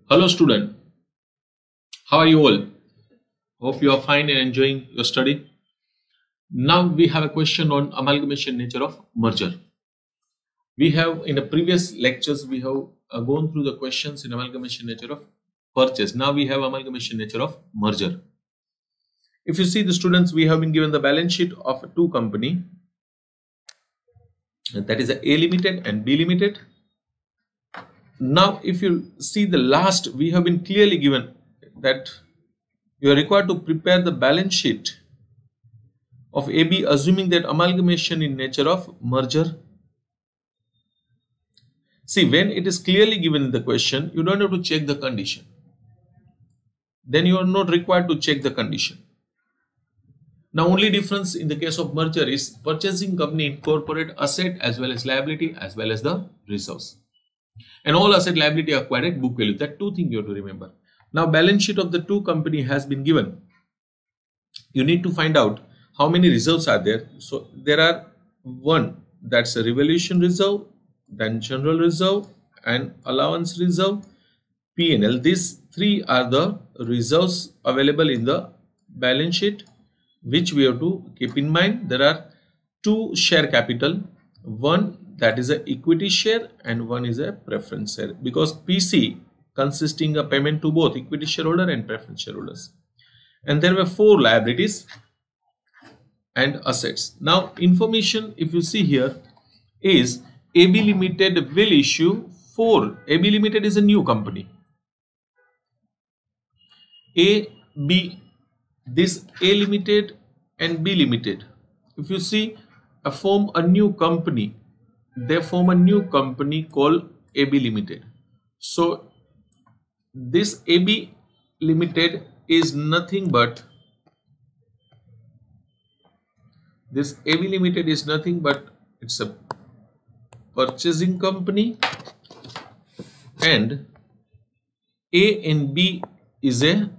Hello student, how are you all? Hope you are fine and enjoying your study. Now we have a question on amalgamation nature of merger. We have in the previous lectures we have gone through the questions in amalgamation nature of purchase. Now we have amalgamation nature of merger. If you see the students, we have been given the balance sheet of two company, that is A Limited and B Limited. Now if you see the last, we have been clearly given that you are required to prepare the balance sheet of AB assuming that amalgamation in nature of merger. See, when it is clearly given in the question, you don't have to check the condition. Then you are not required to check the condition. Now only difference in the case of merger is purchasing company incorporate asset as well as liability as well as the resource. And all asset liability acquired at book value. That two things you have to remember. Now balance sheet of the two company has been given. You need to find out how many reserves are there. So there are one, that's a revaluation reserve, then general reserve and allowance reserve, P&L. These three are the reserves available in the balance sheet, which we have to keep in mind. There are two share capital, one that is a equity share and one is a preference share, because PC consisting of payment to both equity shareholder and preference shareholders. And there were four liabilities and assets. Now information, if you see here, is AB Limited will issue four. AB Limited is a new company. This A Limited and B Limited, if you see, form a new company. They form a new company called AB Limited. So this AB Limited is nothing but it's a purchasing company, and A and B is a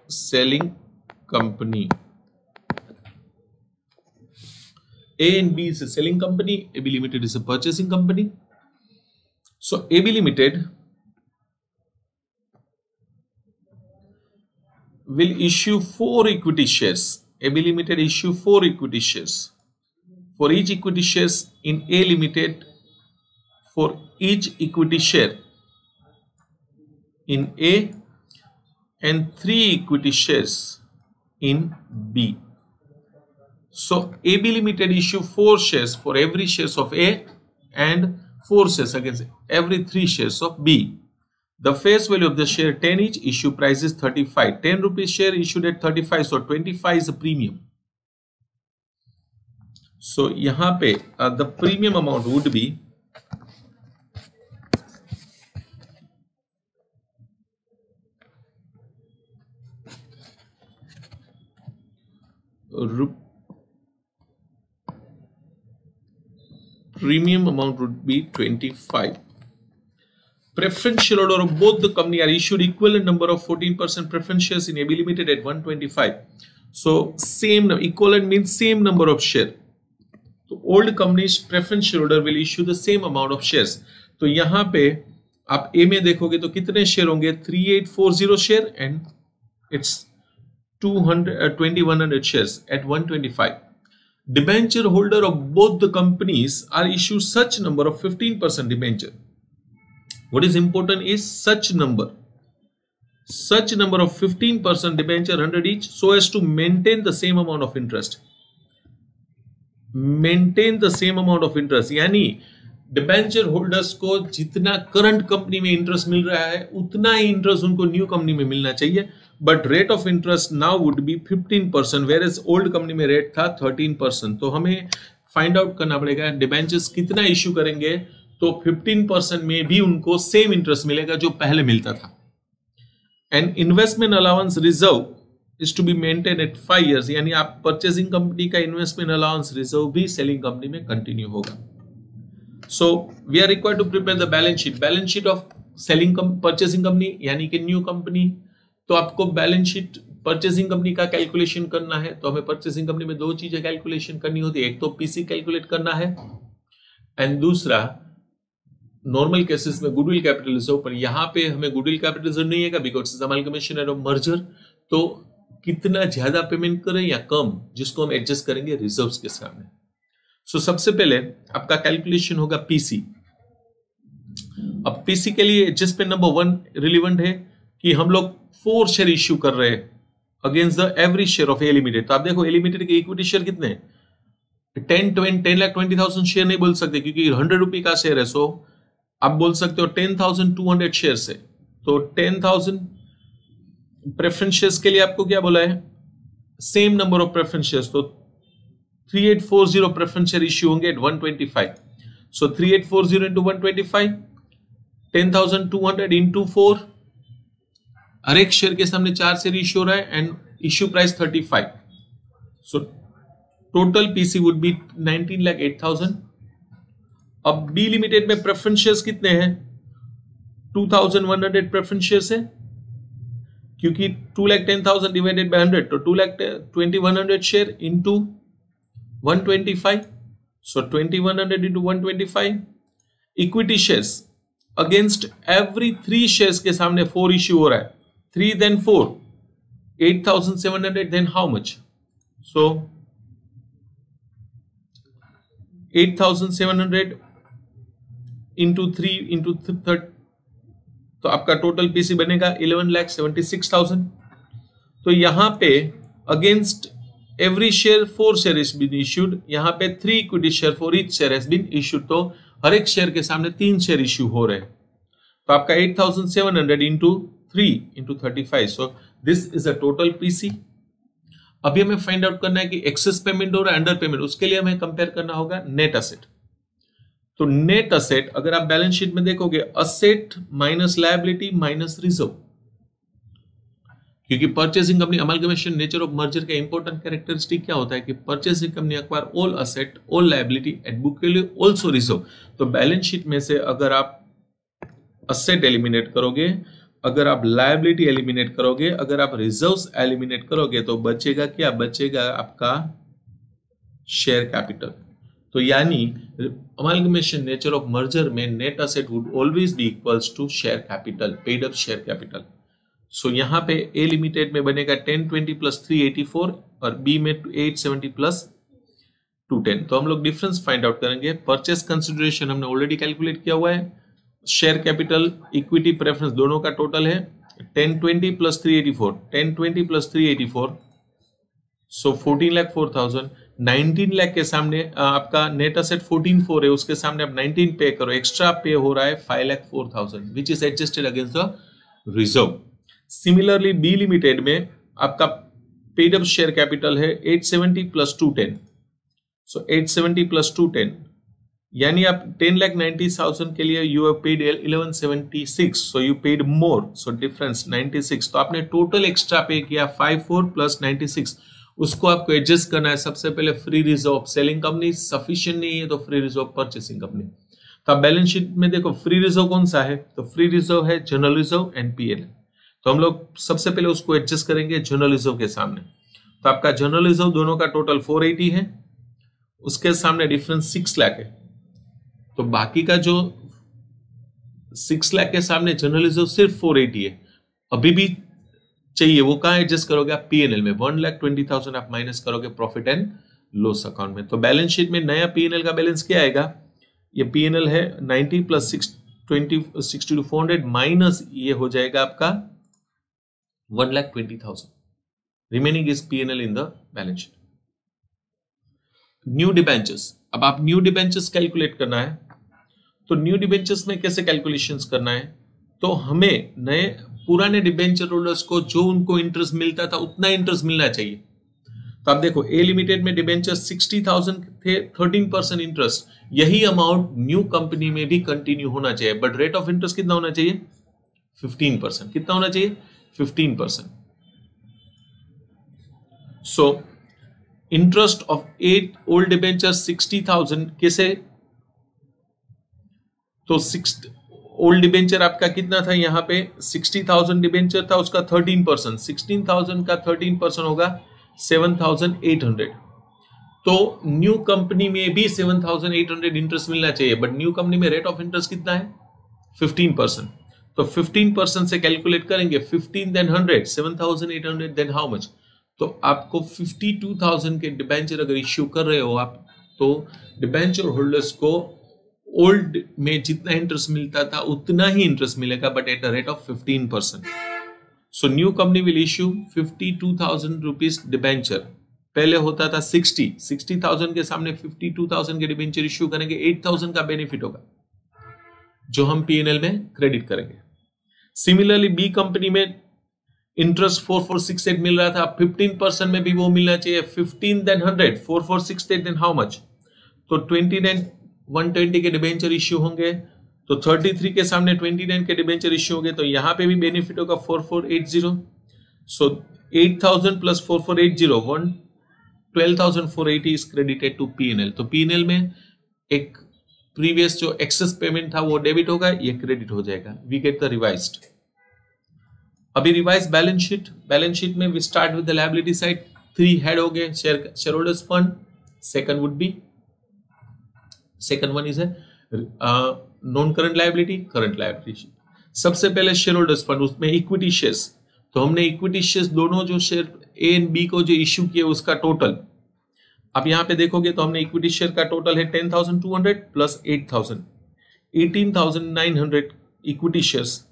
selling company. A and B is a selling company, AB Limited is a purchasing company. So AB Limited will issue four equity shares. AB Limited issue four equity shares. For each equity shares in A Limited, for each equity share in A, and three equity shares in B. So AB Limited issue four shares for every shares of A and four shares against every three shares of B. The face value of the share 10 each, issue price is 35. 10 rupees share issued at 35, so 25 is a premium. So यहाँ पे the premium amount would be premium amount would be 25. Preference shareholder of both the company are issued equivalent number of 14% preference shares in AB Limited at 125. So same equivalent means same number of share. So old company's preference shareholder will issue the same amount of shares. तो यहाँ पे आप A में देखोगे तो कितने share होंगे? 3840 share and it's 2100 shares at 125. Debenture holder of both the companies are issued such number of 15% debenture. What is important is such number of 15% debenture 100 each, so as to maintain the same amount of interest. यानी debenture holders को जितना current company में interest मिल रहा है उतना ही interest उनको न्यू कंपनी में मिलना चाहिए. But rate of interest now would be 15%, whereas old company में रेट था 13%. तो हमें फाइंड आउट करना पड़ेगा डिबेंचर्स कितना इश्यू करेंगे तो 15% में भी उनको सेम इंटरेस्ट मिलेगा जो पहले मिलता था. And investment allowance reserve is to be maintain at 5 years, यानी आप परचेसिंग कंपनी का इन्वेस्टमेंट अलाउंस रिजर्व भी सेलिंग कंपनी में कंटिन्यू होगा. So we are required to prepare the balance sheet of selling purchasing company यानी कि new company. तो आपको बैलेंस शीट परचेसिंग कंपनी का कैलकुलेशन करना है तो हमें परचेसिंग कंपनी में दो चीजें कैलकुलेशन करनी होती है. एक तो पीसी कैलकुलेट करना है एंड दूसरा नॉर्मल केसेस में गुडविल कैपिटल रिजर्व, पर यहाँ पे हमें गुडविल कैपिटल रिजर्व नहीं है because is amalgamation of merger. तो कितना ज्यादा पेमेंट करें या कम, जिसको हम एडजस्ट करेंगे रिजर्व्स के सामने। सो सबसे पहले आपका कैलकुलेशन होगा पीसी। अब पीसी के लिए एडजस्टमेंट नंबर 1 रिलेवेंट है कि हम लोग 4 शेयर इश्यू कर रहे हैं against the every share of A limited. तो आप देखो ए लिमिटेड के इक्विटी शेयर कितने हैं, 10,20,000 शेयर नहीं बोल सकते क्योंकि 100 रुपए का शेयर है। सो आप बोल सकते हो 10,200 शेयर से। तो 10,000 प्रेफरेंस शेयर्स के लिए आपको क्या बोला है, same number of preference shares. तो 3840 प्रेफरेंस शेयर इश्यू होंगे एट 125। सो 3840 इंटू 125, 10,200 इंटू 4, हर एक शेयर के सामने 4 शेयर इश्यू हो रहा है and issue price 35। So total PC would be 19,08,000। अब बी लिमिटेड में प्रेफरेंस शेयर्स कितने हैं, 2,100 प्रेफरेंस शेयर्स है क्योंकि 2,10,000 डिवाइडेड बाय 100 तो 2,20,100 शेयर इंटू 125। सो 2,100 into 125। Equity shares against every 3 shares के सामने 4 इश्यू हो रहा है, 3 then 4, 8,700 then how much? So 8,700 into 3 into 30, तो आपका टोटल पीसी बनेगा 11,76,000। तो यहां पे against every share 4 share is been issued, यहां पे 3 equity share for each share has been issued. तो हर एक शेयर के सामने 3 शेयर इश्यू हो रहे हैं। तो आपका 8,700 into 3 into 35। So this is a total PC. अभी हमें फाइंड आउट करना है कि एक्सेस पेमेंट और अंडर पेमेंट, उसके लिए हमें कंपेयर करना होगा नेट असेट। तो नेट असेट अगर आप बैलेंस शीट में देखोगे, asset minus liability minus reserve, क्योंकि purchasing company amalgamation nature of merger का इंपॉर्टेंट कैरेक्टरिस्टिक क्या होता है कि purchasing company acquire all asset all liability eight book value also reserve. तो बैलेंस शीट में से अगर आप असेट एलिमिनेट करोगे, अगर आप लायबिलिटी एलिमिनेट करोगे, अगर आप रिजर्व्स एलिमिनेट करोगे तो बचेगा क्या, बचेगा आपका शेयर कैपिटल। तो यानी अमालगमेशन नेचर ऑफ मर्जर में net asset would always be equals to share capital, paid up share capital. So यहां पे ए लिमिटेड में बनेगा 1020 प्लस 384 और बी में 870 प्लस 210। तो हम लोग डिफरेंस फाइंड आउट करेंगे। परचेस कंसिडरेशन हमने ऑलरेडी कैलकुलेट किया हुआ है, शेयर कैपिटल इक्विटी प्रेफरेंस दोनों का टोटल है 1020 प्लस 384, 1020 प्लस 384, सो 14,04,000। 19 लाख के सामने आपका नेट असेट 14,4 है, उसके सामने आप 19 पे करो, एक्स्ट्रा पे हो रहा है 5,04,000 which is adjusted against the reserve. Similarly B limited में आपका पेड अप शेयर कैपिटल है 870 प्लस 210, सो 870 प्लस 210 यानी आप 10,90,000 के लिए you have paid 1176, so you paid more, so difference 96। तो आपने टोटल एक्स्ट्रा पे किया 54 प्लस 96, उसको आपको एडजस्ट करना है। सबसे पहले free reserve selling company sufficient नहीं है तो फ्री रिजर्व परचेसिंग कंपनी। तो आप बैलेंस शीट में देखो फ्री रिजर्व कौन सा है, तो फ्री रिजर्व है जनरल रिजर्व एंड पीएल। तो हम लोग सबसे पहले उसको एडजस्ट करेंगे जनरल रिजर्व के सामने। तो आपका जनरल रिजर्व दोनों का टोटल 480 है, उसके सामने डिफरेंस 6 लाख है। तो बाकी का जो 6 लाख के सामने जनरल रिजर्व सिर्फ 480 है, अभी भी चाहिए, वो कहां एडजस्ट करोगे आप, पीएनएल में 1,20,000 आप माइनस करोगे प्रॉफिट एंड लॉस अकाउंट में। तो बैलेंस शीट में नया पीएनएल का बैलेंस क्या आएगा, ये पीएनएल है 90 प्लस 62,400 माइनस ये हो जाएगा आपका 1,20,000, remaining is PNL in the balance sheet. New debentures, अब आप न्यू डिबेंचर्स कैलकुलेट करना है। तो न्यू डिबेंचर्स में कैसे कैलकुलेशंस करना है, तो हमें नए पुराने डिबेंचर होल्डर्स को जो उनको इंटरेस्ट मिलता था उतना इंटरेस्ट मिलना चाहिए। तो आप देखो ए लिमिटेड में डिबेंचर 60,000 थे, 13% इंटरेस्ट, यही अमाउंट न्यू कंपनी में भी कंटिन्यू होना चाहिए, बट रेट ऑफ इंटरेस्ट कितना होना चाहिए, 15%। कितना होना चाहिए, 15%। So interest of 8 old debenture 60,000 कैसे, तो ओल्ड डिबेंचर आपका कितना था, यहां पे 60,000 डिबेंचर था, उसका 13%, 16,000 का 13% होगा 7,800। तो न्यू कंपनी में भी 7,800 इंटरेस्ट मिलना चाहिए, बट न्यू कंपनी में रेट ऑफ इंटरेस्ट कितना है 15%। तो 15% से कैलकुलेट करेंगे 15 देन 100 7,800 देन हाउ मच। तो आपको 52,000 के डिबेंचर अगर इश्यू कर रहे हो आप, तो डिबेंचर होल्डर्स को ओल्ड में जितना इंटरेस्ट मिलता था उतना ही इंटरेस्ट मिलेगा, but at the rate of 15%। So new company will issue 52,000 rupees debenture. पहले होता था 60,000 के सामने 52,000 के डिबेंचर इश्यू करेंगे, 8,000 का बेनिफिट होगा जो हम P&L में क्रेडिट करेंगे। सिमिलरली बी कंपनी में इंटरेस्ट 4468 मिल रहा था, 15% में भी वो मिलना चाहिए। 15 देन 100 4468 देन हाउ मच, तो 29 120 के डिबेंचर इश्यू होंगे, तो 33 के सामने 29 के डिबेंचर इश्यू होंगे, तो यहां पे भी बेनिफिट होगा 4480। So 8,000 plus 4480 12,480 is credited to P&L। तो P&L में एक प्रीवियस जो एक्सेस पेमेंट था वो डेबिट होगा, ये क्रेडिट हो जाएगा। We get the revised. अभी रिवाइज बैलेंस शीट में we start with the liability side. 3 head हो गए, share holders fund, second one is non current liability, current liability. सबसे पहले शेयर होल्डर्स फंड, उसमें इक्विटी शेयर्स। तो हमने इक्विटी शेयर्स दोनों जो शेयर ए एंड बी को जो इश्यू किए उसका टोटल आप यहां पे देखोगे, तो हमने इक्विटी शेयर का टोटल है 10,200 प्लस 8,000 18,900 इक्विटी शेयर्स।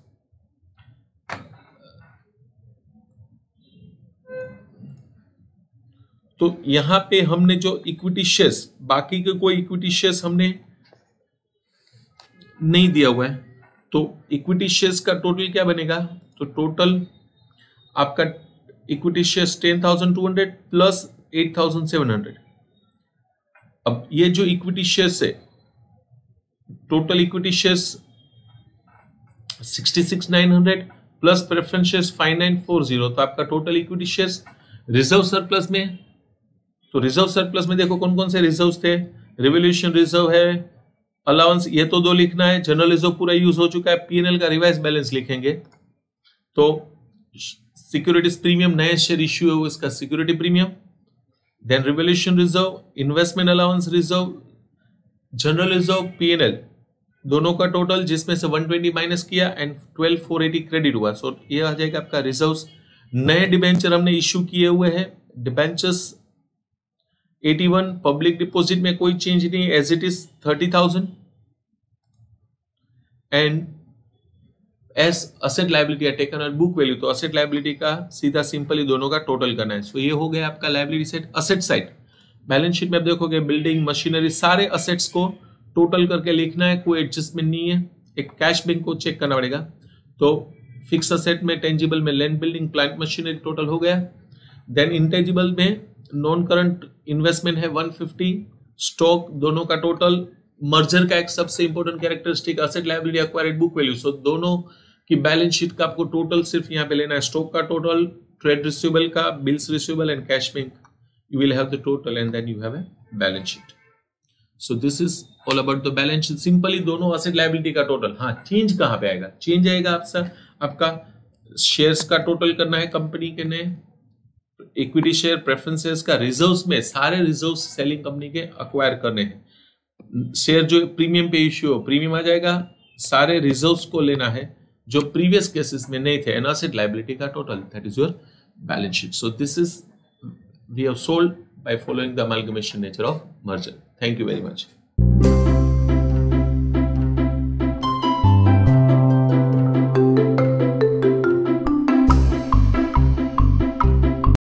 तो यहां पे हमने जो इक्विटी शेयर्स, बाकी के कोई इक्विटी शेयर्स हमने नहीं दिया हुआ है, तो इक्विटी शेयर्स का टोटल क्या बनेगा, तो टोटल आपका इक्विटी शेयर्स 10,200 प्लस 8,700। अब ये जो इक्विटी शेयर्स है, total equity shares 66,900 plus preference shares 5,940, तो आपका total equity shares reserve surplus में। तो रिजर्व सरप्लस में देखो कौन कौन से रिजर्व थे, रिवोल्यूशन रिजर्व है, अलाउंस ये तो 2 लिखना है, जनरल रिजर्व पूरा यूज हो चुका है। P&L का रिवाइज बैलेंस लिखेंगे, तो सिक्योरिटीज प्रीमियम नए शेयर इश्यू है इसका security premium, then revolution reserve, investment allowance reserve, general reserve, P&L दोनों का टोटल, जिसमें से 120 माइनस किया एंड 12,480 क्रेडिट हुआ। सो ये आ जाएगा आपका रिजर्व्स। नए डिबेंचर हमने इश्यू किए हुए हैं, डिबेंचर्स 81, पब्लिक डिपॉजिट में कोई चेंज नहीं, as it is 30,000 and as asset liability are taken on book value. तो असेट लायबिलिटी का सीधा सिंपली दोनों का टोटल करना है। सो ये हो गया आपका liability side. Asset side balance sheet में आप देखोगे बिल्डिंग, मशीनरी, सारे असेट्स को टोटल करके लिखना है, कोई एडजस्टमेंट नहीं है। एक कैश बैंक को चेक करना पड़ेगा। तो फिक्स असेट में, टेंजिबल में land, building, plant, machinery total हो गया। देन इंटेंजिबल में नॉन करंट इन्वेस्टमेंट है 150, स्टॉक दोनों का टोटल। मर्जर का एक सबसे important characteristic asset liability acquired book value. So दोनों की बैलेंस शीट का आपको टोटल सिर्फ यहाँ पे लेना है, स्टॉक का टोटल, ट्रेड रिसीवेबल का, bills receivable and cash bank. You will have the total and then you have a balance sheet. So this is all about the balance sheet. Simply दोनों asset liability का total. हाँ, change कहाँ पे आएगा? Change आएगा आपका shares का total करना है कंपनी के ने, इक्विटी शेयर, प्रेफरेंसेस का, रिजर्व्स में सारे रिजर्व्स सेलिंग कंपनी के अक्वायर करने हैं। शेयर जो प्रीमियम पे इश्यू हो, प्रीमियम आ जाएगा। सारे रिजर्व्स को लेना है जो प्रीवियस केसेस में नहीं थे, एंड एसेट लायबिलिटी का total, that is your balance sheet. So this is we have solved by following the amalgamation nature of merger. Thank you very much.